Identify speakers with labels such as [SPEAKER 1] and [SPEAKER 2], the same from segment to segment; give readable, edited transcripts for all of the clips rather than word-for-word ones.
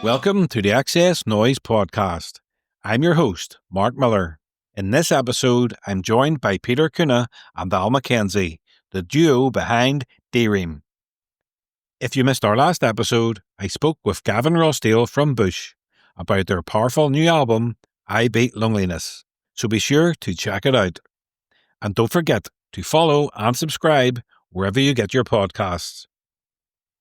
[SPEAKER 1] Welcome to the XS Noize Podcast. I'm your host, Mark Millar. In this episode, I'm joined by Peter Cunnah and Mackenzie, the duo behind Ream. If you missed our last episode, I spoke with Gavin Rossdale from Bush about their powerful new album, I Beat Loneliness, so be sure to check it out. And don't forget to follow and subscribe wherever you get your podcasts.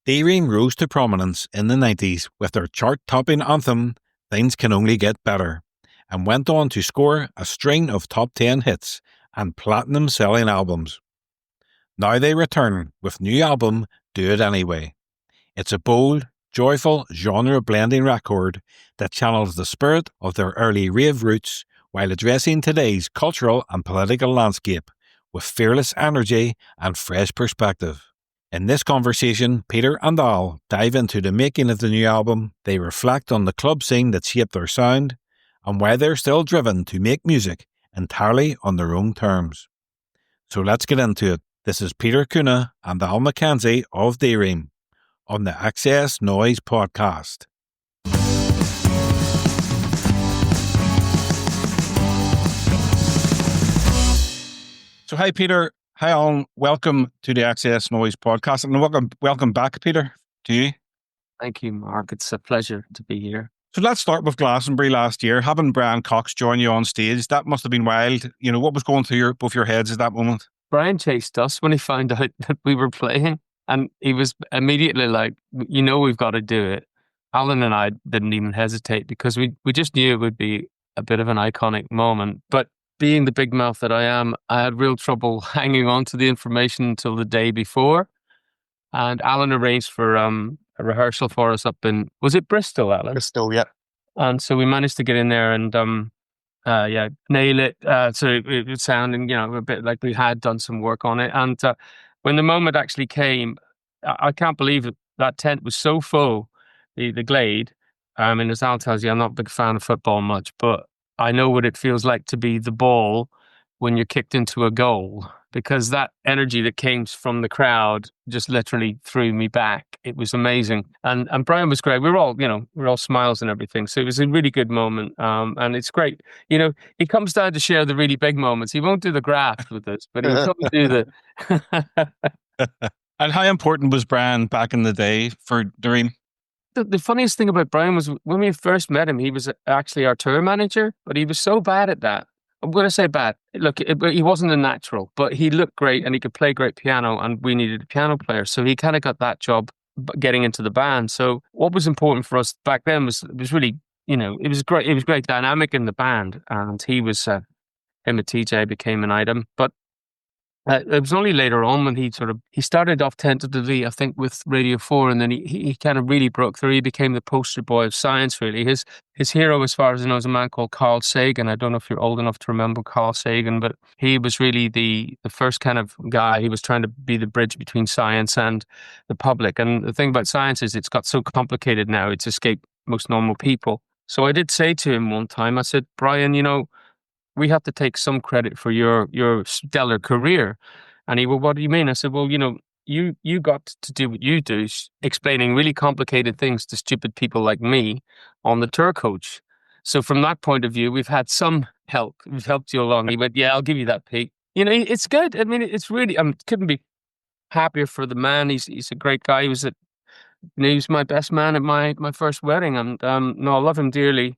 [SPEAKER 1] Ream rose to prominence in the 90s with their chart-topping anthem, Things Can Only Get Better, and went on to score a string of top 10 hits and platinum-selling albums. Now they return with new album, Do It Anyway. It's a bold, joyful, genre-blending record that channels the spirit of their early rave roots while addressing today's cultural and political landscape with fearless energy and fresh perspective. In this conversation, Peter and Al dive into the making of the new album, they reflect on the club scene that shaped their sound, and why they're still driven to make music entirely on their own terms. So let's get into it. This is Peter Cunnah and Al Mackenzie of Ream on the XS Noize Podcast. So hi Peter, hi Alan, welcome to the XS Noize Podcast, and welcome back, Peter, to you.
[SPEAKER 2] Thank you, Mark. It's a pleasure to be here.
[SPEAKER 1] So let's start with Glastonbury last year. Having Brian Cox join you on stage, that must have been wild. You know, what was going through both your heads at that moment?
[SPEAKER 2] Brian chased us when he found out that we were playing, and he was immediately like, we've got to do it. Alan and I didn't even hesitate because we just knew it would be a bit of an iconic moment. But being the big mouth that I am, I had real trouble hanging on to the information until the day before. And Alan arranged for a rehearsal for us up in, was it Bristol, Alan?
[SPEAKER 3] Bristol, yeah.
[SPEAKER 2] And so we managed to get in there and nail it. So it was sounding, a bit like we had done some work on it. And when the moment actually came, I can't believe it. That tent was so full, the Glade. As Al tells you, I'm not a big fan of football much, but I know what it feels like to be the ball when you're kicked into a goal, because that energy that came from the crowd just literally threw me back. It was amazing. And Brian was great. We're all smiles and everything. So it was a really good moment. And it's great. He comes down to share the really big moments. He won't do the graft with us, but he'll come do the...
[SPEAKER 1] And how important was Brian back in the day for Ream?
[SPEAKER 2] The funniest thing about Brian was when we first met him, he was actually our tour manager, but he was so bad at that. I'm going to say bad. Look, he wasn't a natural, but he looked great and he could play great piano, and we needed a piano player. So he kind of got that job getting into the band. So what was important for us back then was really, it was great. It was great dynamic in the band, and him and TJ became an item. But it was only later on when he started off tentatively, I think, with Radio 4, and then he kind of really broke through. He became the poster boy of science, really. His hero, as far as I know, is a man called Carl Sagan. I don't know if you're old enough to remember Carl Sagan, but he was really the first kind of guy. He was trying to be the bridge between science and the public. And the thing about science is it's got so complicated now, it's escaped most normal people. So I did say to him one time, I said, Brian, we have to take some credit for your stellar career. And he, well, what do you mean? I said, well, you got to do what you do, explaining really complicated things to stupid people like me on the tour coach. So from that point of view, we've had some help. We've helped you along. He went, yeah, I'll give you that, Pete. It's good. I mean, it's really, I couldn't be happier for the man. He's a great guy. He was my best man at my first wedding. And I love him dearly.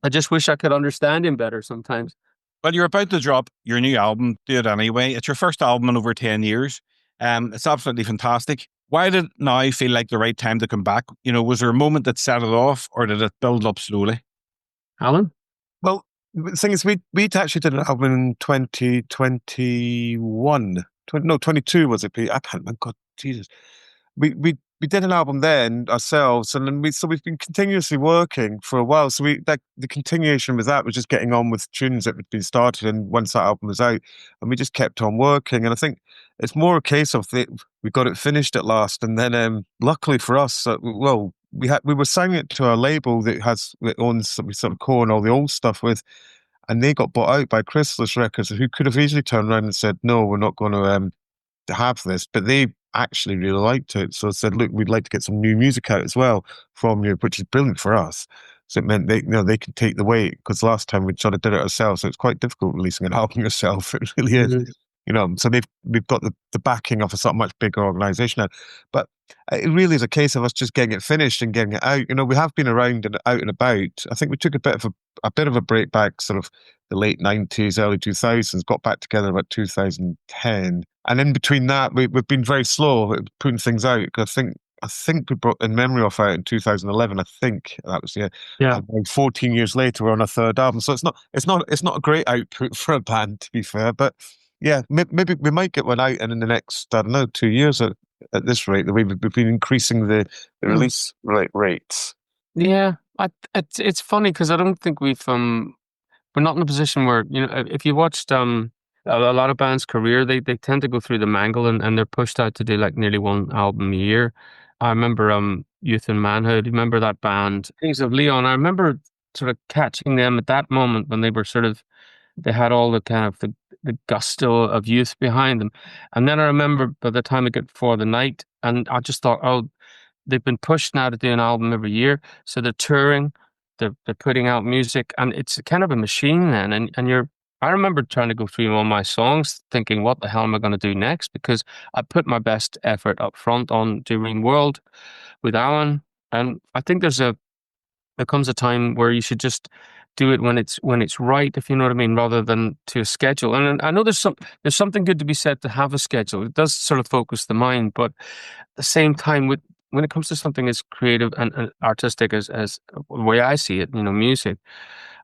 [SPEAKER 2] I just wish I could understand him better sometimes.
[SPEAKER 1] Well, you're about to drop your new album, Do It Anyway. It's your first album in over 10 years. It's absolutely fantastic. Why did it now feel like the right time to come back? Was there a moment that set it off, or did it build up slowly?
[SPEAKER 2] Alan?
[SPEAKER 3] Well, the thing is, we actually did an album in 2021. 22 was it, Pete? I can't remember. God, Jesus. We did an album then ourselves, and then we've been continuously working for a while. So the continuation with that was just getting on with tunes that had been started, and once that album was out, and we just kept on working. And I think it's more a case of we got it finished at last, and then luckily for us, we were signing it to our label that owns we sort of core and all the old stuff with, and they got bought out by Chrysalis Records, who could have easily turned around and said, no, we're not going to have this, but they actually really liked it. So I said, look, we'd like to get some new music out as well from you, which is brilliant for us. So it meant they could take the weight, because last time we sort of did it ourselves. So it's quite difficult releasing an album yourself. It really is.
[SPEAKER 2] Mm-hmm.
[SPEAKER 3] So we've got the backing of a sort of much bigger organization now. But it really is a case of us just getting it finished and getting it out. We have been around and out and about. I think we took a bit of a break back, sort of the late 90s, early 2000s, got back together about 2010. And in between that, we've been very slow at putting things out. I think we brought In Memory of out in 2011. I think that was
[SPEAKER 2] Yeah.
[SPEAKER 3] And 14 years later, we're on a third album. So it's not a great output for a band, to be fair. But yeah, maybe we might get one out, and in the next, I don't know, 2 years at this rate, the way we've been increasing the release rates.
[SPEAKER 2] Yeah, it's funny because I don't think we're not in a position where, if you watched a lot of bands' career, they tend to go through the mangle and they're pushed out to do like nearly one album a year. I remember Youth and Manhood. Remember that band, Kings of Leon? I remember sort of catching them at that moment when they were they had all the kind of the gusto of youth behind them. And then I remember by the time I got For the Night, and I just thought, oh, they've been pushed now to do an album every year. So they're touring, they're putting out music, and it's kind of a machine then. And I remember trying to go through all my songs thinking, what the hell am I going to do next? Because I put my best effort up front on Ream World with Alan. And I think there comes a time where you should just do it when it's right, if you know what I mean, rather than to a schedule. And I know there's something good to be said to have a schedule. It does sort of focus the mind, but at the same time, when it comes to something as creative and artistic as the way I see it, music,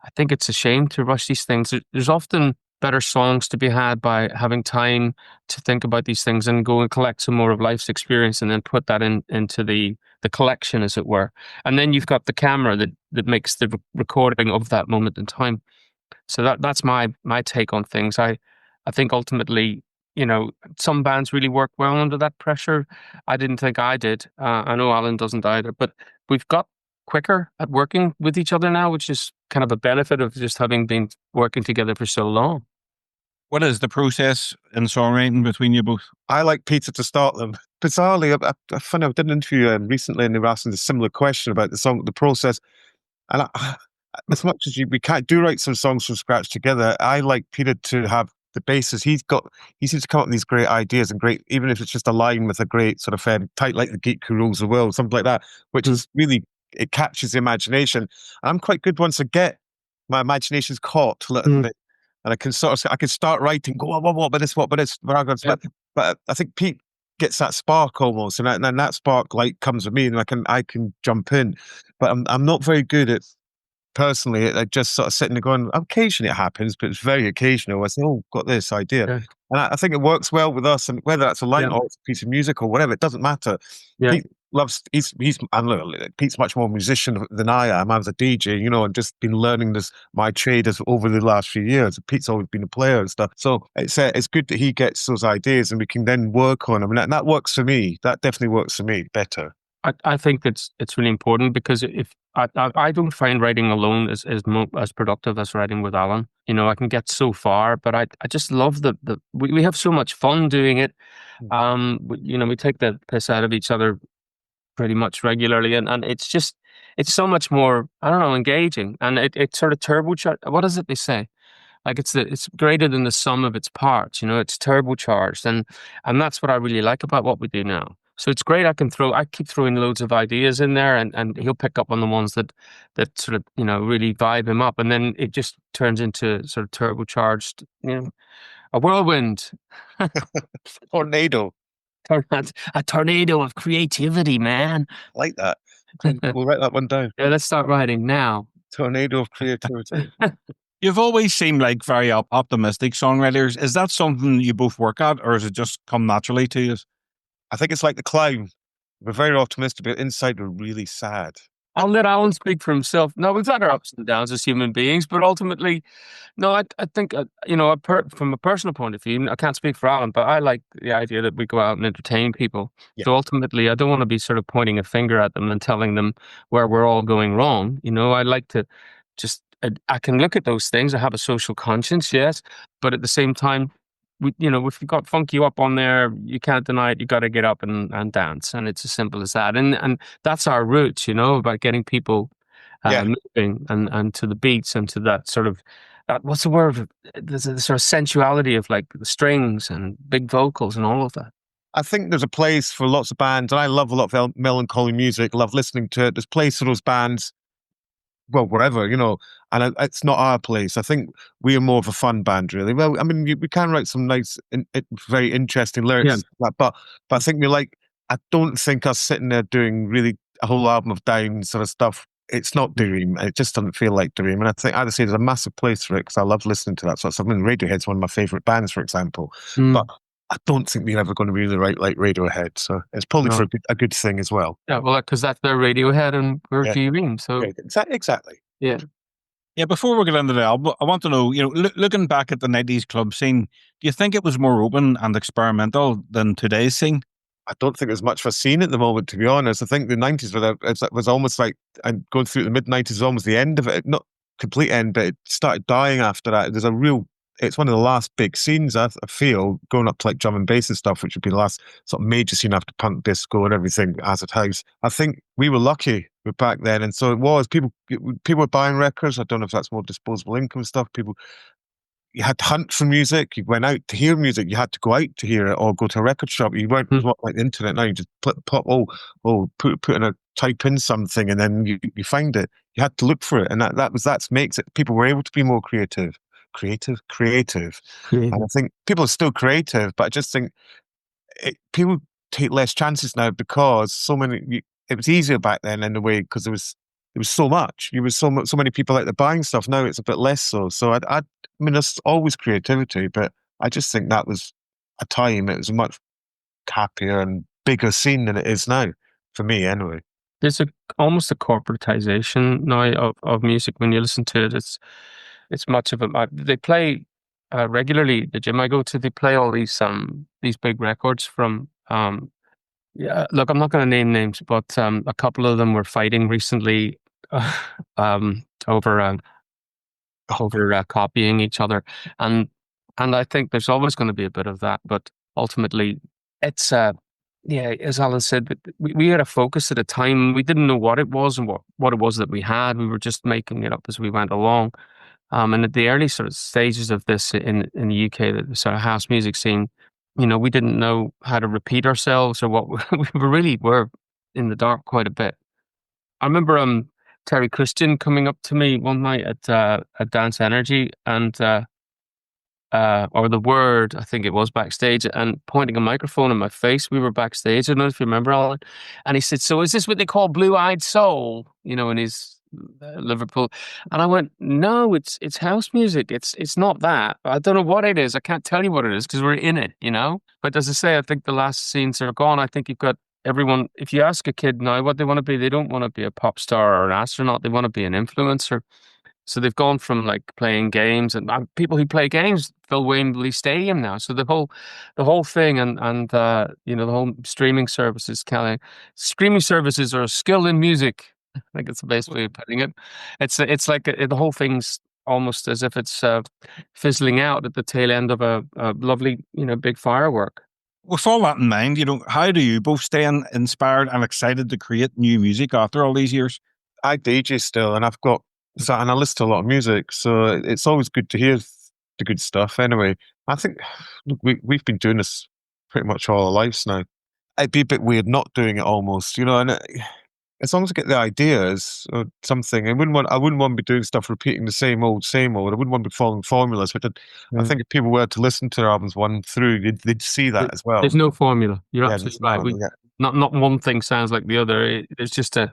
[SPEAKER 2] I think it's a shame to rush these things. There's often better songs to be had by having time to think about these things and go and collect some more of life's experience and then put that into the collection, as it were. And then you've got the camera that makes the recording of that moment in time. So that's my take on things. I think ultimately, some bands really work well under that pressure. I didn't think I did. I know Alan doesn't either, but we've got quicker at working with each other now, which is kind of a benefit of just having been working together for so long.
[SPEAKER 1] What is the process in songwriting between you both?
[SPEAKER 3] I like Peter to start them. Bizarrely, I did an interview recently, and they were asking a similar question about the process. And as much as we can't write some songs from scratch together, I like Peter to have the basis. He seems to come up with these great ideas and great, even if it's just a line with a great sort of tight, like the Geek who rules the world, something like that, which is really, it captures the imagination. And I'm quite good once I get my imagination's caught a little bit, and I can start writing, go, what about this, but I think Pete gets that spark almost, and then that spark light comes with me, and I can jump in. But I'm not very good at, personally, at just sort of sitting there going, occasionally it happens, but it's very occasional. I say, oh, got this idea.
[SPEAKER 2] Yeah.
[SPEAKER 3] And I think it works well with us, and whether that's a line or it's a piece of music or whatever, it doesn't matter.
[SPEAKER 2] Yeah.
[SPEAKER 3] Pete Pete's much more musician than I am. I was a DJ, and just been learning my trade over the last few years. Pete's always been a player and stuff. So it's good that he gets those ideas and we can then work on them. And that works for me. That definitely works for me better.
[SPEAKER 2] I think it's really important, because if I don't find writing alone as productive as writing with Alan. I can get so far, but I just love we have so much fun doing it. We take the piss out of each other pretty much regularly, and it's so much more, I don't know, engaging, and it sort of turbocharged. What is it they say? Like it's greater than the sum of its parts. It's turbocharged, and that's what I really like about what we do now. So it's great. I keep throwing loads of ideas in there, and he'll pick up on the ones that sort of really vibe him up, and then it just turns into sort of turbocharged, a whirlwind,
[SPEAKER 3] tornado.
[SPEAKER 2] A tornado of creativity, man.
[SPEAKER 3] I like that. We'll write that one down.
[SPEAKER 2] Yeah, let's start writing now.
[SPEAKER 3] Tornado of creativity.
[SPEAKER 1] You've always seemed like very optimistic songwriters. Is that something you both work at, or does it just come naturally to you?
[SPEAKER 3] I think it's like the clown. We're very optimistic, but inside we're really sad.
[SPEAKER 2] I'll let Alan speak for himself. No, we've had our ups and downs as human beings, but ultimately, no, I think, from a personal point of view, I can't speak for Alan, but I like the idea that we go out and entertain people. Yeah. So ultimately, I don't want to be sort of pointing a finger at them and telling them where we're all going wrong. I like to just, I can look at those things. I have a social conscience, yes, but at the same time, if you've got Funk You Up on there, you can't deny it. You got to get up and dance, and it's as simple as that. And that's our roots, about getting people moving and to the beats and to that sort of what's the word? There's a sort of sensuality of like the strings and big vocals and all of that.
[SPEAKER 3] I think there's a place for lots of bands, and I love a lot of melancholy music. Love listening to it. There's place for those bands. Well, wherever, and it's not our place. I think we are more of a fun band, really. Well, I mean, we can write some nice, very interesting lyrics, but I think I don't think us sitting there doing really a whole album of down sort of stuff. It's not Ream. It just doesn't feel like Ream. And I think I'd say there's a massive place for it because I love listening to that sort of stuff. I mean, Radiohead's one of my favourite bands, for example. But I don't think we're ever going to really write like Radiohead. So it's probably for a good thing as well.
[SPEAKER 2] Yeah, well, because that's their Radiohead and we're Ream. So
[SPEAKER 3] exactly.
[SPEAKER 2] Yeah.
[SPEAKER 1] Yeah, before we get into the album, I want to know, looking back at the 90s club scene, do you think it was more open and experimental than today's scene?
[SPEAKER 3] I don't think there's much of a scene at the moment, to be honest. I think the 90s was almost like, and going through the mid-90s was almost the end of it. Not complete end, but it started dying after that. It's one of the last big scenes, I feel, going up to like drum and bass and stuff, which would be the last sort of major scene after punk disco and everything, acid house. I think we were lucky back then. And so it was, people were buying records. I don't know if that's more disposable income stuff. You had to hunt for music. You went out to hear music. You had to go out to hear it or go to a record shop. You weren't like the internet now. You just type in something and then you find it. You had to look for it. And that makes it, people were able to be more creative. And I think people are still creative, but I just think people take less chances now because it was easier back then in a way because there was so much. There was so many people out there buying stuff. Now it's a bit less so. So I mean, there's always creativity, but I just think that was a time. It was a much happier and bigger scene than it is now, for me anyway.
[SPEAKER 2] There's almost a corporatization now of music. When you listen to it, it's much of a. They play regularly. The gym I go to, they play all these big records from. Look, I'm not going to name names, but a couple of them were fighting recently over copying each other, and I think there's always going to be a bit of that. But ultimately, it's as Alan said, we had a focus at a time. We didn't know what it was and what it was that we had. We were just making it up as we went along. And at the early sort of stages of this in the UK, the sort of house music scene, we didn't know how to repeat ourselves or what we really were in the dark quite a bit. I remember Terry Christian coming up to me one night at Dance Energy and or The Word, I think it was, backstage, and pointing a microphone in my face. We were backstage. I don't know if you remember, Alan. And he said, "So is this what they call blue-eyed soul?" In his Liverpool. And I went, "No, it's house music. It's not that. I don't know what it is. I can't tell you what it is because we're in it, But as I say, I think the last scenes are gone. I think you've got everyone. If you ask a kid now what they want to be, they don't want to be a pop star or an astronaut. They want to be an influencer. So they've gone from like playing games and people who play games fill Wembley Stadium now. So the whole thing and the whole streaming services, Kelly, streaming services are a skill in music. I think it's the best way of putting it. It's like the whole thing's almost as if it's fizzling out at the tail end of a lovely, big firework.
[SPEAKER 1] With all that in mind, how do you both stay inspired and excited to create new music after all these years?
[SPEAKER 3] I DJ still, and I listen to a lot of music, so it's always good to hear the good stuff. Anyway, I think we've been doing this pretty much all our lives now. It'd be a bit weird not doing it almost, and as long as I get the ideas or something, I wouldn't want to be doing stuff repeating the same old. I wouldn't want to be following formulas. But I think if people were to listen to albums one through, they'd see that as well.
[SPEAKER 2] There's no formula. You're absolutely right. Not one thing sounds like the other. There's just I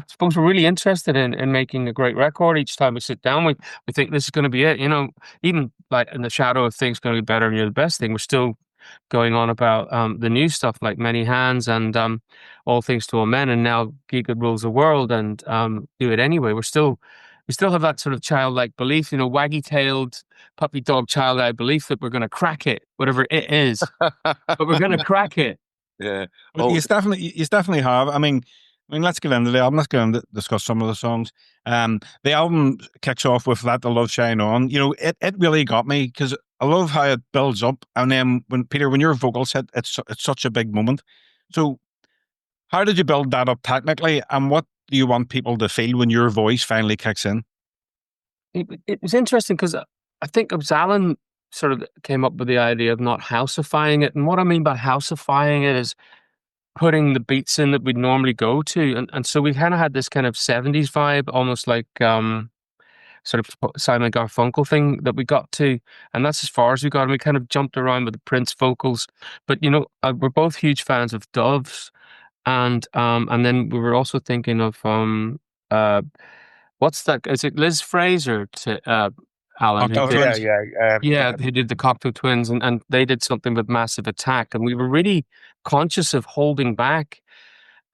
[SPEAKER 2] suppose we're really interested in making a great record. Each time we sit down, we think this is going to be it. Even like in the shadow of things going to be better and you're the best thing. We're still going on about the new stuff like Many Hands and All Things to All Men, and now Geek Rules the World and Do It Anyway. We still have that sort of childlike belief, waggy-tailed puppy dog childlike belief that we're going to crack it, whatever it is, but we're going to crack it.
[SPEAKER 3] Yeah,
[SPEAKER 1] you definitely have. I mean, let's get into the album. Let's get into discuss some of the songs. The album kicks off with Let the Love Shine On. It really got me because I love how it builds up, and then when your vocals hit, it's such a big moment. So, how did you build that up technically, and what do you want people to feel when your voice finally kicks in?
[SPEAKER 2] It was interesting because I think it was Alan sort of came up with the idea of not housifying it, and what I mean by housifying it is putting the beats in that we'd normally go to, and so we kind of had this kind of 70s vibe, almost like sort of Simon Garfunkel thing that we got to, and that's as far as we got. And we kind of jumped around with the Prince vocals, but we're both huge fans of Doves, and then we were also thinking of what's that? Is it Liz Fraser to Alan?
[SPEAKER 3] Oh,
[SPEAKER 2] Yeah, who did the Cocteau Twins, and they did something with Massive Attack, and we were really conscious of holding back,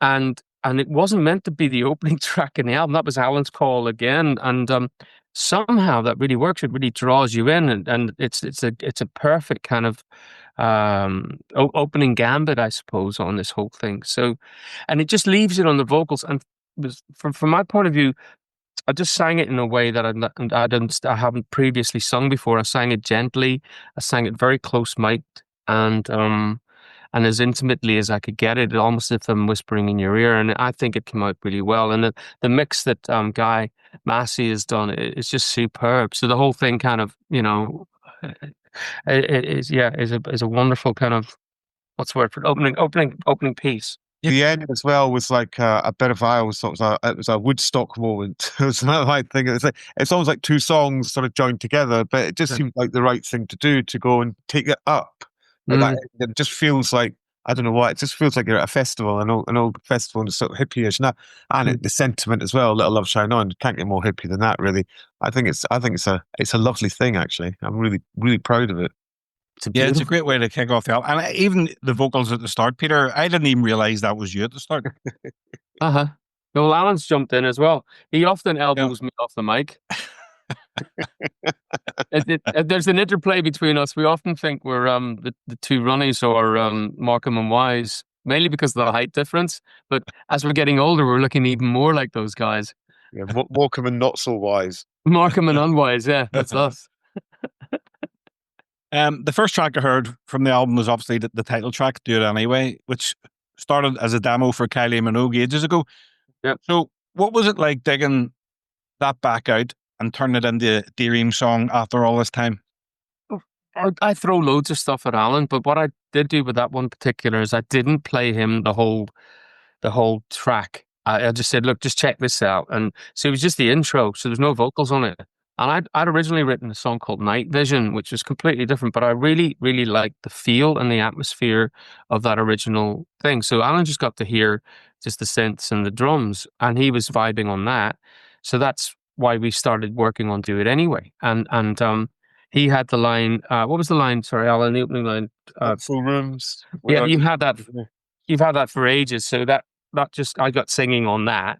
[SPEAKER 2] and it wasn't meant to be the opening track in the album. That was Alan's call again, and somehow that really works. It really draws you in, and it's a perfect kind of opening gambit, I suppose, on this whole thing. So, and it just leaves it on the vocals, and from my point of view, I just sang it in a way that I haven't previously sung before. I sang it gently. I sang it very close mic'd, and as intimately as I could get it, almost as if I'm whispering in your ear. And I think it came out really well. And the mix that Guy Massey has done is just superb. So the whole thing kind of, is a wonderful kind of, what's the word for it? Opening piece.
[SPEAKER 3] The end as well was like a bit of, I always thought it was a Woodstock moment. It was another like thing. It's almost like two songs sort of joined together, but it just seemed like the right thing to do, to go and take it up. It just feels like, I don't know why, it just feels like you're at a festival, an old festival, and it's sort of hippie-ish, and the sentiment as well. Little Love Shine On, can't get more hippie than that, really. I think it's a lovely thing, actually. I'm really, really proud of it.
[SPEAKER 1] It's a great way to kick off the album. And even the vocals at the start, Peter, I didn't even realize that was you at the start.
[SPEAKER 2] Well, Alan's jumped in as well. He often elbows me off the mic. There's an interplay between us. We often think we're the two Runnies or Markham and Wise, mainly because of the height difference. But as we're getting older, we're looking even more like those guys.
[SPEAKER 3] Yeah, Markham and Not So Wise.
[SPEAKER 2] Markham and Unwise, yeah, that's us.
[SPEAKER 1] The first track I heard from the album was obviously the title track, Do It Anyway, which started as a demo for Kylie Minogue ages ago.
[SPEAKER 2] Yep.
[SPEAKER 1] So what was it like digging that back out and turning it into a Ream song after all this time?
[SPEAKER 2] I throw loads of stuff at Alan, but what I did do with that one particular is I didn't play him the whole track. I just said, look, just check this out. And so it was just the intro, so there's no vocals on it. And I'd originally written a song called Night Vision, which was completely different, but I really, really liked the feel and the atmosphere of that original thing. So Alan just got to hear just the synths and the drums, and he was vibing on that. So that's why we started working on Do It Anyway. And he had the line, what was the line? Sorry, Alan, the opening line.
[SPEAKER 3] Full rooms.
[SPEAKER 2] Yeah, you've had that for ages. So that just, I got singing on that.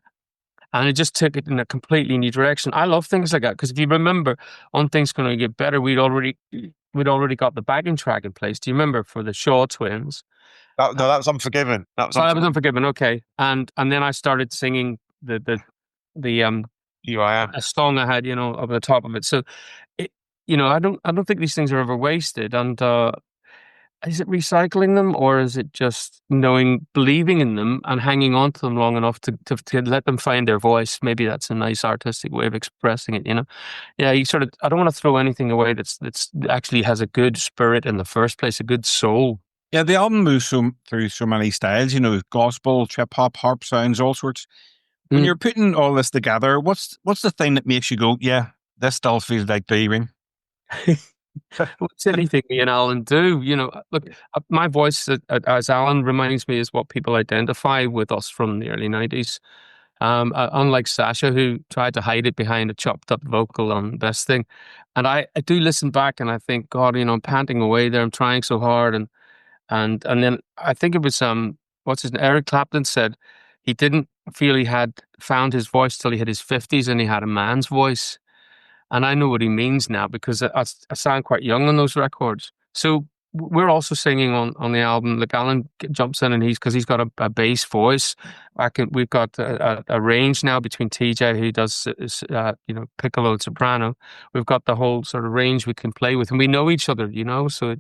[SPEAKER 2] And it just took it in a completely new direction. I love things like that, because if you remember, on Things Gonna Get Better, we'd already got the backing track in place. Do you remember, for the Shaw Twins?
[SPEAKER 3] No, that was Unforgiven.
[SPEAKER 2] That was Unforgiven. Okay, and then I started singing the
[SPEAKER 3] Here I Am,
[SPEAKER 2] a song I had, over the top of it. So, I don't think these things are ever wasted. And is it recycling them, or is it just believing in them and hanging on to them long enough to let them find their voice? Maybe that's a nice artistic way of expressing it, Yeah, I don't want to throw anything away that's actually has a good spirit in the first place, a good soul.
[SPEAKER 1] Yeah, the album moves through so many styles, gospel, trip hop, harp sounds, all sorts. When you're putting all this together, what's the thing that makes you go, yeah, this still feels like Ream?
[SPEAKER 2] It's anything me and Alan do. Look, my voice, as Alan reminds me, is what people identify with us from the early 90s. Unlike Sasha, who tried to hide it behind a chopped up vocal on Best Thing. And I do listen back and I think, God, I'm panting away there. I'm trying so hard. And then I think it was, Eric Clapton said he didn't feel he had found his voice till he hit his 50s and he had a man's voice. And I know what he means now, because I sound quite young on those records. So we're also singing on the album. Like Alan jumps in and he's got a bass voice. We've got a range now between TJ, who does piccolo and soprano. We've got the whole sort of range we can play with, and we know each other, so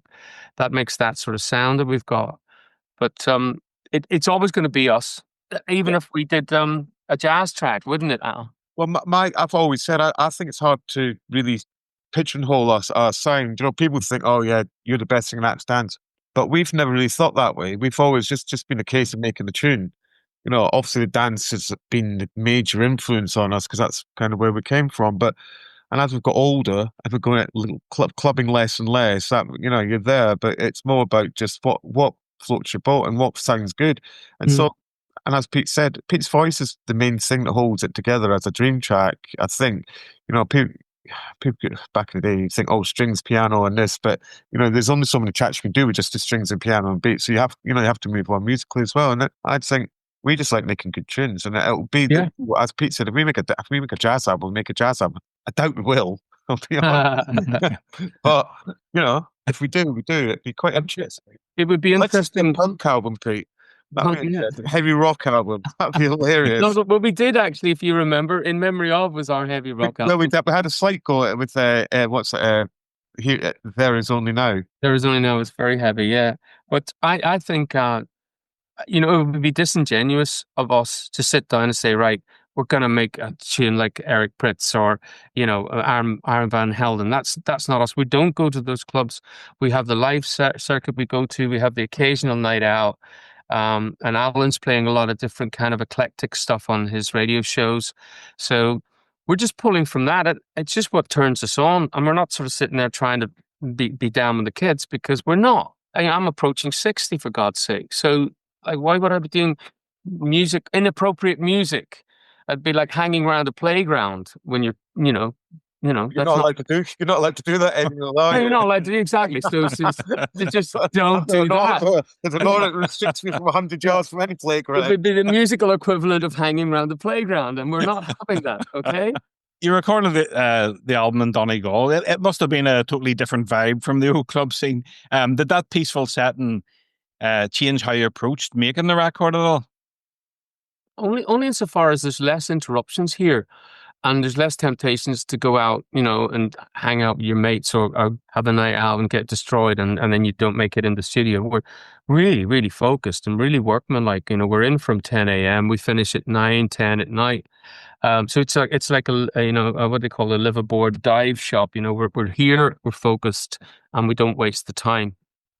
[SPEAKER 2] that makes that sort of sound that we've got. But it's always going to be us, even if we did a jazz track, wouldn't it, Al?
[SPEAKER 3] Well, I've always said I think it's hard to really pigeonhole our sound. People think, oh yeah, you're the best singer that dance, but we've never really thought that way. We've always just been a case of making the tune. Obviously the dance has been the major influence on us because that's kind of where we came from. And as we've got older, and we're going at little clubbing less and less, that you're there, but it's more about just what floats your boat and what sounds good. And so, and as Pete said, Pete's voice is the main thing that holds it together as a dream track. I think, people back in the day, you think, oh, strings, piano, and this, but there's only so many tracks you can do with just the strings and piano and beats. So you have to move on musically as well. And I'd think we just like making good tunes, and it'll be as Pete said, if we make a jazz album, make a jazz album. I doubt we will. I'll be honest. But if we do, it'd be quite interesting.
[SPEAKER 2] It would be interesting.
[SPEAKER 3] Let's do a punk album, Pete. Heavy rock album. That'd be hilarious.
[SPEAKER 2] No, what we did actually, if you remember, In Memory Of was our heavy rock album.
[SPEAKER 3] We had a slight go with here. There Is Only Now.
[SPEAKER 2] There Is Only Now is very heavy, yeah. But I think it would be disingenuous of us to sit down and say, right, we're going to make a tune like Eric Prydz or, Aaron Van Helden. That's not us. We don't go to those clubs. We have the live circuit we go to. We have the occasional night out. And Alan's playing a lot of different kind of eclectic stuff on his radio shows. So we're just pulling from that. It's just what turns us on. And we're not sort of sitting there trying to be down with the kids, because we're not. I'm approaching 60, for God's sake. So why would I be doing inappropriate music? I'd be like hanging around a playground when you're not allowed
[SPEAKER 3] to do that anymore. No,
[SPEAKER 2] you're not allowed to do exactly. So just don't do that.
[SPEAKER 3] There's a law that restricts me from 100 yards from any playground.
[SPEAKER 2] It would be the musical equivalent of hanging around the playground, and we're not having that. Okay.
[SPEAKER 1] You recorded the album in Donegal. It must have been a totally different vibe from the old club scene. Did that peaceful setting change how you approached making the record at all?
[SPEAKER 2] Only insofar as there's less interruptions here, and there's less temptations to go out, and hang out with your mates or have a night out and get destroyed, and then you don't make it in the studio. We're really, really focused and really workmanlike. We're in from 10 a.m. We finish at 9, 10 at night. So it's like a what they call a live aboard dive shop. We're here, we're focused, and we don't waste the time.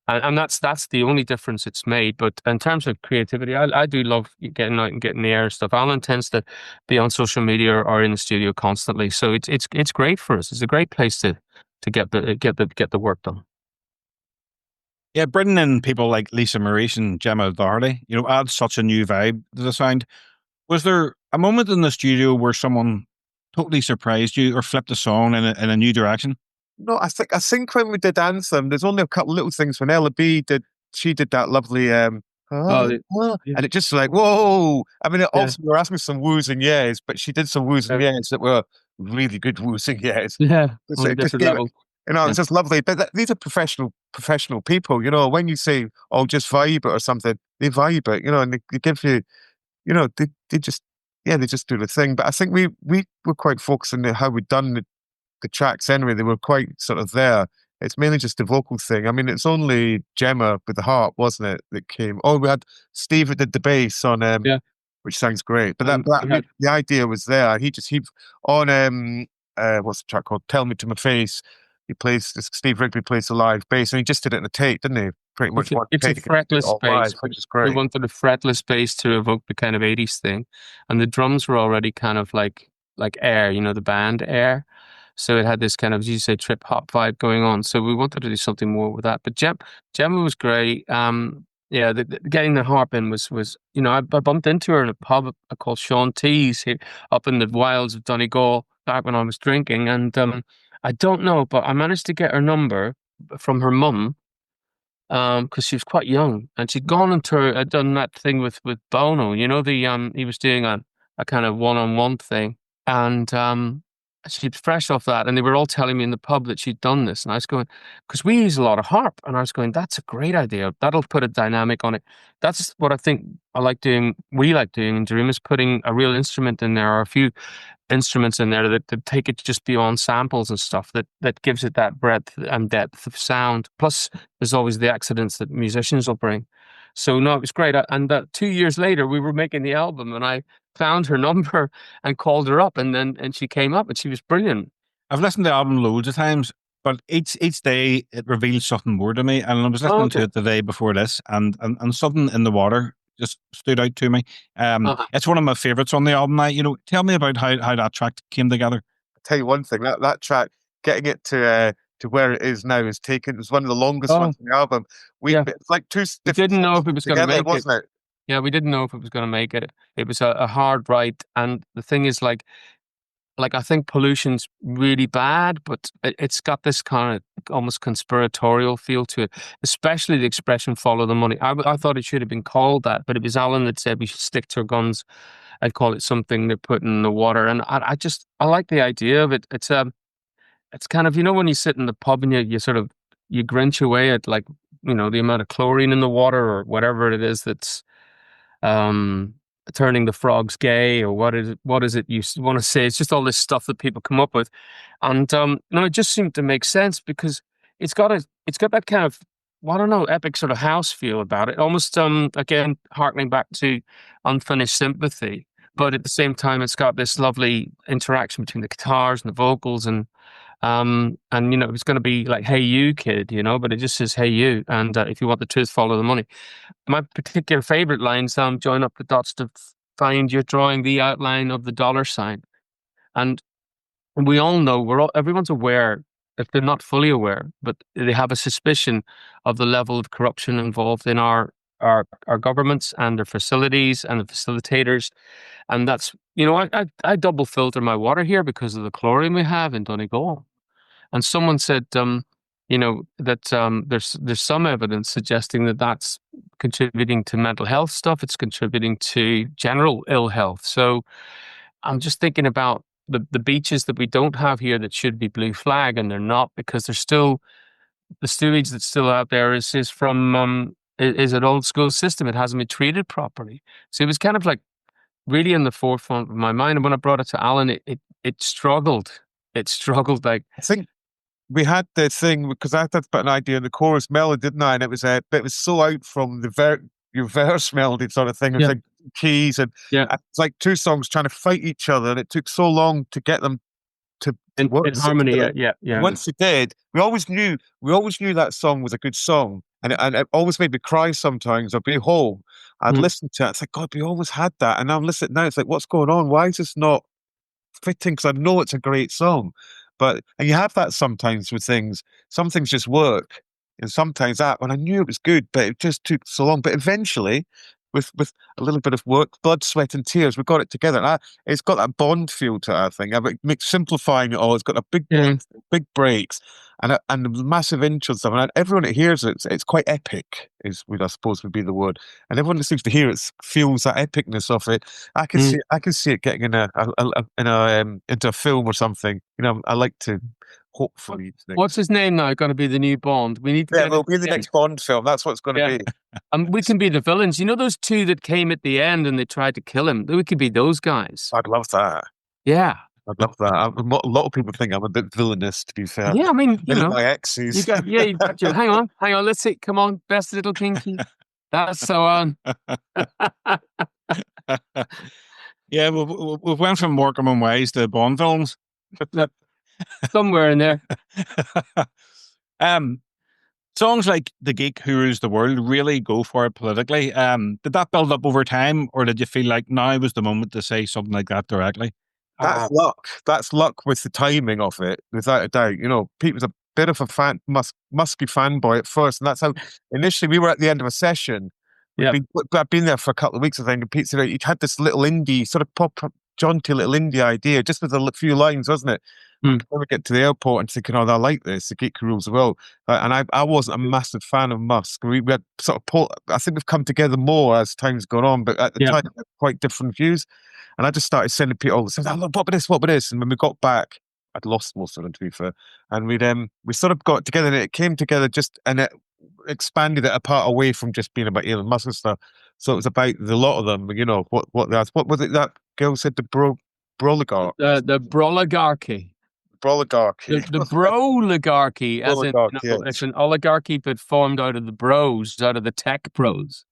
[SPEAKER 2] And that's the only difference it's made. But in terms of creativity, I do love getting out and getting the air and stuff. Alan tends to be on social media or in the studio constantly, so it's great for us. It's a great place to get the work done.
[SPEAKER 1] Yeah, bringing in people like Lisa Maurice and Gemma Doherty, adds such a new vibe to the sound. Was there a moment in the studio where someone totally surprised you or flipped the song in a new direction?
[SPEAKER 3] No, I think when we did Anthem, there's only a couple little things. When Ella B did that lovely and it just like, whoa. I mean, also we were asking some woos and yeahs, but she did some woos and yeahs that were really good woos and yeahs.
[SPEAKER 2] Yeah,
[SPEAKER 3] on a different level. It's just lovely. But these are professional people. When you say, "Oh, just vibe it" or something, they vibe it. And they give you, they just do the thing. But I think we were quite focused on how we'd done the tracks anyway. They were quite sort of there. It's mainly just the vocal thing. I mean, it's only Gemma with the harp, wasn't it, that came? Oh, we had Steve that did the bass on, which sounds great. But the idea was there. He on what's the track called? Tell Me to My Face. Steve Rigby plays the live bass, and he just did it in a take, didn't he? Pretty much.
[SPEAKER 2] It's a fretless bass,
[SPEAKER 3] which is great.
[SPEAKER 2] We wanted a fretless bass to evoke the kind of 80s thing, and the drums were already kind of like Air, the band Air. So it had this kind of, as you say, trip hop vibe going on. So we wanted to do something more with that. But Gemma was great. Getting the harp in was I bumped into her in a pub called Sean T's here up in the wilds of Donegal back when I was drinking. And I don't know, but I managed to get her number from her mum because she was quite young, and she'd gone had done that thing with Bono. He was doing a kind of one-on-one thing, and she's fresh off that, and they were all telling me in the pub that she'd done this, and I was going, because we use a lot of harp, and I was going, that's a great idea. That'll put a dynamic on it. That's what I think I like doing. We like doing in Dream is putting a real instrument in there, or a few instruments in there that take it just beyond samples and stuff. That gives it that breadth and depth of sound. Plus, there's always the accidents that musicians will bring. So no, it was great. And 2 years later, we were making the album, and I found her number and called her up, and she came up, and she was brilliant.
[SPEAKER 1] I've listened to the album loads of times, but each day it reveals something more to me. And I was listening to it the day before this, and something in the water just stood out to me. It's one of my favorites on the album. Tell me about how that track came together.
[SPEAKER 3] I'll tell you one thing, that track, getting it to where it is now is taken. It was one of the longest ones on the album. It's like two.
[SPEAKER 2] We didn't know if it was going to make it,
[SPEAKER 3] wasn't it?
[SPEAKER 2] Yeah, we didn't know if it was going to make it. It was a hard write, and the thing is, like I think Pollution's really bad, but it's got this kind of almost conspiratorial feel to it, especially the expression "follow the money." I thought it should have been called that, but it was Alan that said we should stick to our guns. I'd call it something they're putting in the water, and I like the idea of it. It's kind of, when you sit in the pub and you grinch away at, like, the amount of chlorine in the water or whatever it is that's turning the frogs gay, or what is it you want to say? It's just all this stuff that people come up with, and it just seemed to make sense because it's got that kind of, I don't know, epic sort of house feel about it, almost again harkening back to Unfinished Sympathy, but at the same time it's got this lovely interaction between the guitars and the vocals, and it's going to be like "Hey You Kid," but it just says "Hey You," and if you want the truth, follow the money. My particular favorite lines: "Join up the dots to find you're drawing the outline of the dollar sign," and we all know, everyone's aware, if they're not fully aware, but they have a suspicion of the level of corruption involved in our governments and their facilities and the facilitators. And that's, I double filter my water here because of the chlorine we have in Donegal. And someone said, that there's some evidence suggesting that that's contributing to mental health stuff. It's contributing to general ill health. So I'm just thinking about the beaches that we don't have here that should be blue flag, and they're not, because there's still the sewage that's still out there is from is an old school system. It hasn't been treated properly. So it was kind of like really in the forefront of my mind. And when I brought it to Alan, it struggled. It struggled. Like,
[SPEAKER 3] I think we had the thing, because I had to put an idea in the chorus melody, didn't I? And it was so out from your verse melody sort of thing. It was like keys, and it's like two songs trying to fight each other, and it took so long to get them to work
[SPEAKER 2] in harmony. Yeah.
[SPEAKER 3] Once it did, we always knew that song was a good song, and it always made me cry sometimes. I'd be home, I'd listen to it. It's like, God, we always had that, and I'm listening now. It's like, what's going on? Why is this not fitting? Because I know it's a great song, and you have that sometimes with things. Some things just work, and sometimes that. When I knew it was good, but it just took so long. But eventually, with a little bit of work, blood, sweat, and tears, we got it together. And it's got that Bond feel to it, I think. Simplifying it all. It's got a big breaks and massive intros. Stuff. And everyone that hears it, it's quite epic, I suppose would be the word. And everyone that seems to hear it feels that epicness of it. I can see it getting into a film or something. I like to. Hopefully,
[SPEAKER 2] what's his name now? Going to be the new Bond. We need to.
[SPEAKER 3] We'll be the next Bond film. That's what it's going to be.
[SPEAKER 2] And we can be the villains. Those two that came at the end and they tried to kill him. We could be those guys.
[SPEAKER 3] I'd love that.
[SPEAKER 2] Yeah,
[SPEAKER 3] I'd love that. A lot of people think I'm a bit villainous, to be fair.
[SPEAKER 2] Yeah, I mean,
[SPEAKER 3] my exes.
[SPEAKER 2] You got your. Hang on. Let's see. Come on, best little kinky. That's so on.
[SPEAKER 1] Yeah, we went from Morecambe and Wise to Bond films.
[SPEAKER 2] Somewhere in there.
[SPEAKER 1] Songs like The Geek, Who Rules the World really go for it politically. Did that build up over time, or did you feel like now was the moment to say something like that directly?
[SPEAKER 3] That's luck. That's luck with the timing of it, without a doubt. Pete was a bit of a fan, musky fanboy at first, and that's how initially we were at the end of a session. I'd been there for a couple of weeks, I think, and Pete said he had this little indie, sort of pop, jaunty little indie idea, just with a few lines, wasn't it? When we get to the airport and thinking, I like this, The Geek Who Rules the World. And I wasn't a massive fan of Musk. We had sort of I think we've come together more as time's gone on, but at the time, we had quite different views. And I just started sending people, what about this? And when we got back, I'd lost most of them, to be fair. And we sort of got together, and it came together and it expanded it apart away from just being about Elon Musk and stuff. So it was about the lot of them, what was it that girl said, the broligarch?
[SPEAKER 2] The broligarchy.
[SPEAKER 3] Broligarchy.
[SPEAKER 2] The broligarchy, as in,
[SPEAKER 3] Broligarchy, yeah.
[SPEAKER 2] it's an oligarchy, but formed out of the bros, out of the tech bros.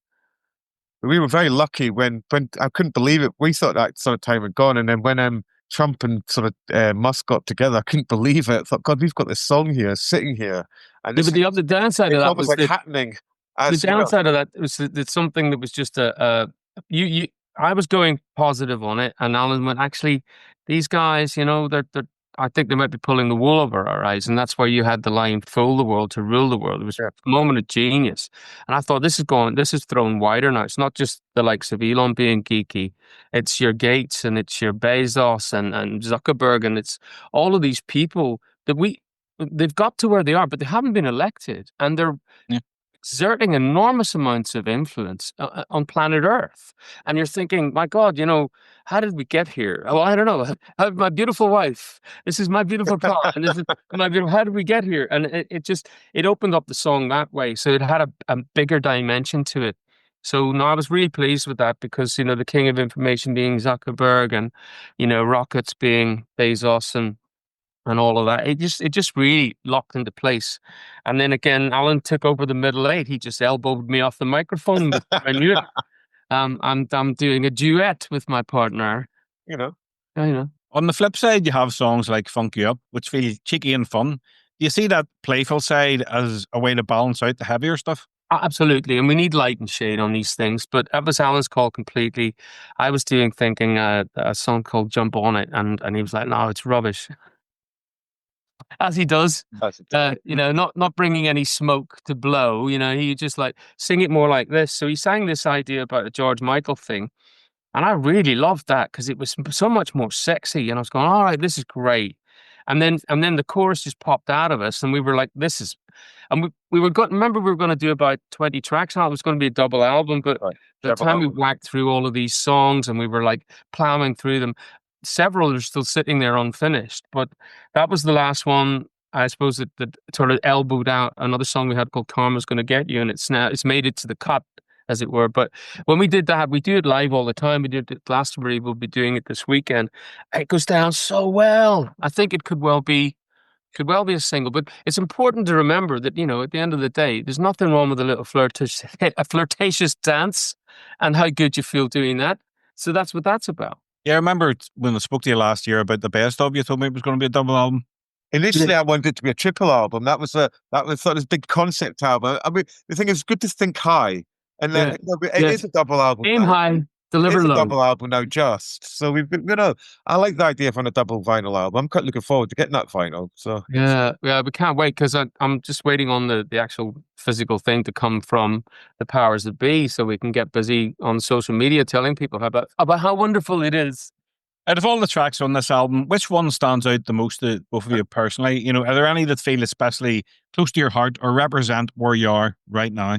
[SPEAKER 3] We were very lucky when I couldn't believe it. We thought that sort of time had gone, and then when Trump and sort of Musk got together, I couldn't believe it. I thought, God, we've got this song here, sitting here. And
[SPEAKER 2] But the other downside of that was
[SPEAKER 3] like happening.
[SPEAKER 2] The downside of that was that something that was just I was going positive on it, and Alan went, actually, these guys, they're I think they might be pulling the wool over our eyes, and that's why you had the line "fool the world to rule the world." It was a moment of genius, and I thought this is thrown wider now. It's not just the likes of Elon being geeky; it's your Gates and it's your Bezos and Zuckerberg, and it's all of these people that they've got to where they are, but they haven't been elected, and they're exerting enormous amounts of influence on planet Earth. And you're thinking, my God, how did we get here? Oh, I don't know. My beautiful wife. This is my beautiful car. And this is my beautiful. How did we get here? And it opened up the song that way. So it had a bigger dimension to it. So no, I was really pleased with that because, the king of information being Zuckerberg and, rockets being Bezos and all of that. It just really locked into place. And then again, Alan took over the middle eight. He just elbowed me off the microphone. I knew it. I'm doing a duet with my partner.
[SPEAKER 1] On the flip side, you have songs like Funk You Up, which feel cheeky and fun. Do you see that playful side as a way to balance out the heavier stuff?
[SPEAKER 2] Absolutely. And we need light and shade on these things. But that was Alan's call completely. I was thinking a song called Jump On It. And he was like, no, it's rubbish. As he does, not bringing any smoke to blow, he just like sing it more like this. So he sang this idea about a George Michael thing. And I really loved that because it was so much more sexy. And I was going, all right, this is great. And then the chorus just popped out of us and we were like, and we were going to do about 20 tracks. And it was going to be a double album. But by the time we whacked through all of these songs and we were like plowing through them, several are still sitting there unfinished, but that was the last one. I suppose that sort of elbowed out another song we had called "Karma's Gonna Get You," and it's made it to the cut, as it were. But when we did that, we do it live all the time. We did it at Glastonbury. We'll be doing it this weekend. It goes down so well. I think it could well be a single. But it's important to remember that at the end of the day, there's nothing wrong with a little flirtatious dance, and how good you feel doing that. So that's what that's about.
[SPEAKER 1] Yeah, I remember when I spoke to you last year about the best of. You told me it was going to be a double album.
[SPEAKER 3] Initially, I wanted it to be a triple album. That was this big concept album. I mean, the thing is, it's good to think high, and then it is a double album.
[SPEAKER 2] Aim high, deliver low.
[SPEAKER 3] It's a double album now, so we've I like the idea of on a double vinyl album. I'm quite looking forward to getting that vinyl. So
[SPEAKER 2] yeah, we can't wait because I'm just waiting on the actual physical thing to come from the powers that be, so we can get busy on social media telling people about how wonderful it is.
[SPEAKER 1] Out of all the tracks on this album, which one stands out the most to both of you personally? Are there any that feel especially close to your heart or represent where you are right now?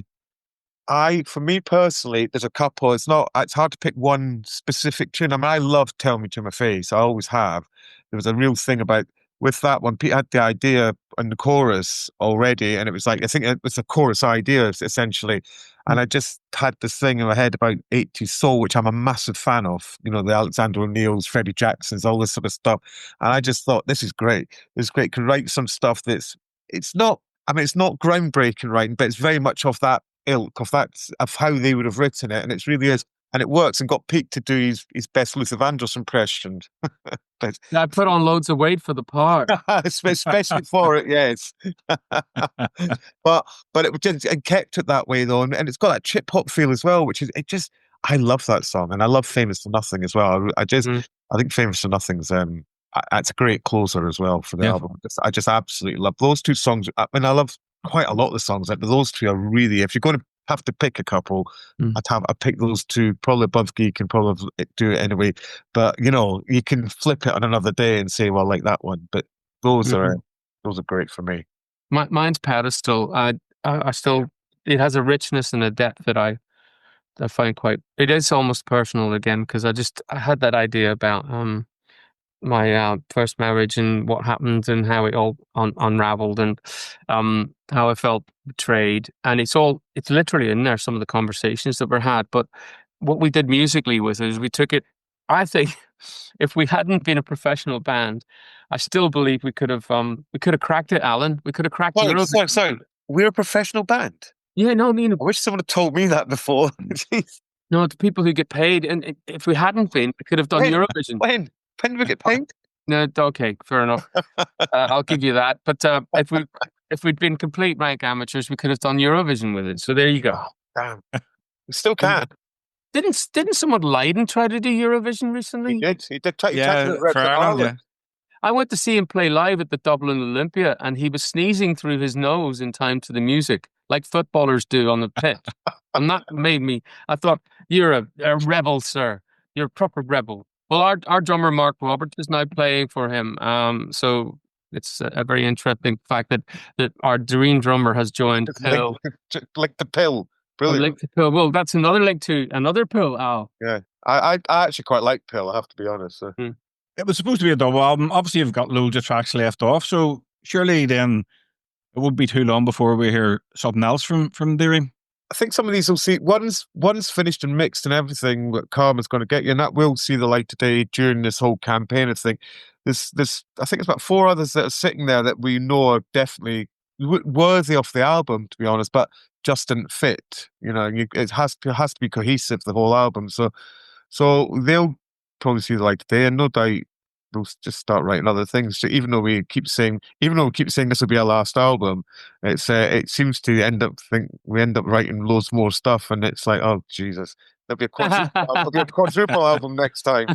[SPEAKER 3] For me personally, there's a couple. It's hard to pick one specific tune. I mean, I love "Tell Me to My Face." I always have. There was a real thing about with that one. Pete had the idea and the chorus already, and it was like, I think it was a chorus idea essentially. And I just had this thing in my head about 80s soul, which I'm a massive fan of. The Alexander O'Neil's, Freddie Jackson's, all this sort of stuff. And I just thought, this is great. It's great. Could write some stuff it's not groundbreaking writing, but it's very much of that ilk, of how they would have written it. And it really is. And it works, and got Pete to do his best Luther Vandross impression.
[SPEAKER 2] I put on loads of weight for the part.
[SPEAKER 3] Especially for it, yes. but it just kept it that way though, and it's got that trip hop feel as well, which is I love that song, and I love "Famous for Nothing" as well. I think "Famous for Nothing's it's a great closer as well for the album. I just absolutely love those two songs. I mean, I love quite a lot of the songs, but those two are really, if you're going to have to pick a couple, I'd pick those two, probably above Geek, and probably do it anyway. But you can flip it on another day and say, well, I like that one. But those are great for me.
[SPEAKER 2] Mine's Pedestal. I still, it has a richness and a depth that I find it is almost personal again, because I had that idea about my first marriage and what happened and how it all unraveled and how I felt betrayed. And it's literally in there, some of the conversations that were had. But what we did musically with it is we took it, I think, if we hadn't been a professional band, I still believe we could have cracked it, Alan. We could have cracked it.
[SPEAKER 3] Sorry. We're a professional band.
[SPEAKER 2] Yeah, no, I mean,
[SPEAKER 3] I wish someone had told me that before. Jeez.
[SPEAKER 2] No, the people who get paid, and if we hadn't been, we could have done Eurovision.
[SPEAKER 3] When do we get paid?
[SPEAKER 2] No, okay, fair enough. I'll give you that. But if we'd been complete rank amateurs, we could have done Eurovision with it. So there you go.
[SPEAKER 3] Oh, damn, we still can.
[SPEAKER 2] Didn't someone Leiden try to do Eurovision recently?
[SPEAKER 3] He did. He did.
[SPEAKER 1] For Ireland, yeah.
[SPEAKER 2] I went to see him play live at the Dublin Olympia, and he was sneezing through his nose in time to the music, like footballers do on the pitch. And that made me. I thought, you're a rebel, sir. You're a proper rebel. Well, our drummer Mark Roberts is now playing for him. So it's a very interesting fact that our Dream drummer has joined Pill.
[SPEAKER 3] Like the Pill. Brilliant.
[SPEAKER 2] Link to Pill. Well, that's another link to another Pill. Oh.
[SPEAKER 3] Yeah. I actually quite like Pill, I have to be honest. So.
[SPEAKER 1] It was supposed to be a double album. Obviously, you've got loads of tracks left off. So surely then it won't be too long before we hear something else from Ream.
[SPEAKER 3] I think some of these will see one's finished and mixed and everything that Karma's going to get you, and that will see the light of day during this whole campaign. I think there's I think it's about 4 others that are sitting there that we know are definitely worthy of the album, to be honest, but just didn't fit. It has to be cohesive, the whole album. So they'll probably see the light of day, and no doubt they'll just start writing other things. So even though we keep saying this will be our last album, it seems to end up writing loads more stuff, and it's like, oh Jesus, there'll be a quadruple album next time.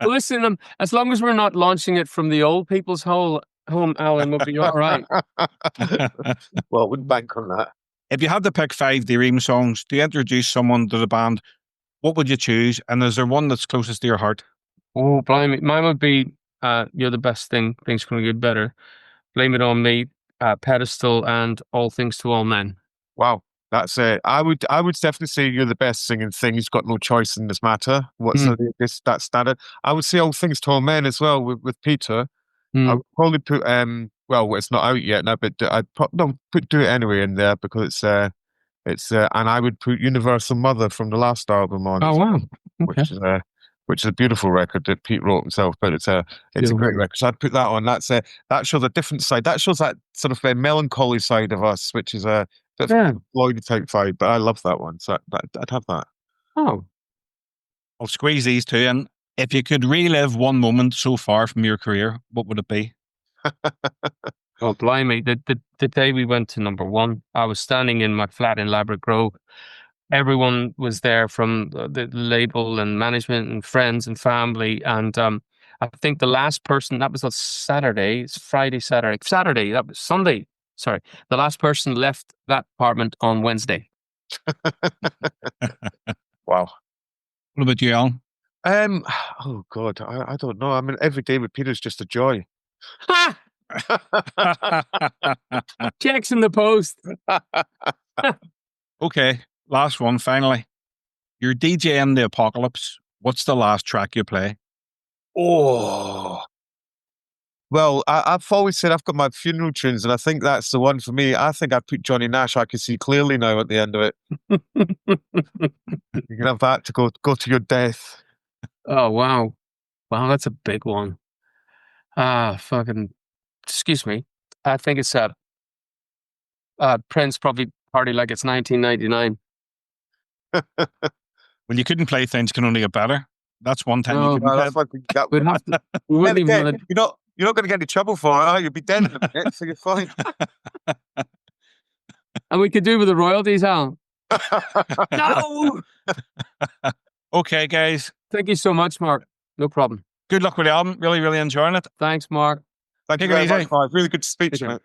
[SPEAKER 2] Listen, as long as we're not launching it from the old people's home, Alan, we'll be all right.
[SPEAKER 3] Well, wouldn't bank on that.
[SPEAKER 1] If you had to pick 5 Ream songs to introduce someone to the band, what would you choose? And is there one that's closest to your heart?
[SPEAKER 2] Oh, blimey. Mine would be You're the Best Thing, Things Gonna Get Better, Blame It On Me, Pedestal, and All Things to All Men.
[SPEAKER 3] Wow, that's it. I would definitely say You're the Best Singing Things Got No Choice in This Matter. What's that standard? I would say All Things to All Men as well with Peter. I would probably put well, it's not out yet now, but I'd put Do It Anyway in there because it's and I would put Universal Mother from the last album on.
[SPEAKER 2] Oh wow, okay.
[SPEAKER 3] Which is a beautiful record that Pete wrote himself, but it's a great record. So I'd put that on. That shows a different side. That shows that sort of melancholy side of us, which is a bit of Lloyd type vibe. But I love that one, so I'd have that.
[SPEAKER 2] Oh,
[SPEAKER 1] I'll squeeze these two in. If you could relive one moment so far from your career, what would it be?
[SPEAKER 2] Oh, blimey. The day we went to number 1, I was standing in my flat in Labrador Grove. Everyone was there from the label and management and friends and family. And I think the last person, that was on Saturday, it's Saturday, that was Sunday. Sorry. The last person left that apartment on Wednesday.
[SPEAKER 3] Wow.
[SPEAKER 1] What about you, Alan?
[SPEAKER 3] Oh God, I don't know. I mean, every day with Peter's just a joy.
[SPEAKER 2] Checks in the post.
[SPEAKER 1] Okay, last one, finally. You're DJing the apocalypse. What's the last track you play?
[SPEAKER 3] Oh. Well, I've always said I've got my funeral tunes, and I think that's the one for me. I think I'd put Johnny Nash, I Can See Clearly Now at the end of it. You can have that to go to your death.
[SPEAKER 2] Oh, wow. Wow, that's a big one. Excuse me. I think it's Prince, probably Party Like It's 1999.
[SPEAKER 1] Well, you couldn't play Things Can Only Get Better. That's one time you couldn't play.
[SPEAKER 2] We'd have to. We wouldn't even let it.
[SPEAKER 3] You're not going to get into trouble for it, are you? You'll be dead in a minute, so you're fine.
[SPEAKER 2] And we could do with the royalties, Alan. No!
[SPEAKER 1] Okay, guys.
[SPEAKER 2] Thank you so much, Mark. No problem.
[SPEAKER 1] Good luck with the album. Really, really enjoying it.
[SPEAKER 2] Thanks, Mark.
[SPEAKER 3] Thank you very much, Mark. Really good to speak to you.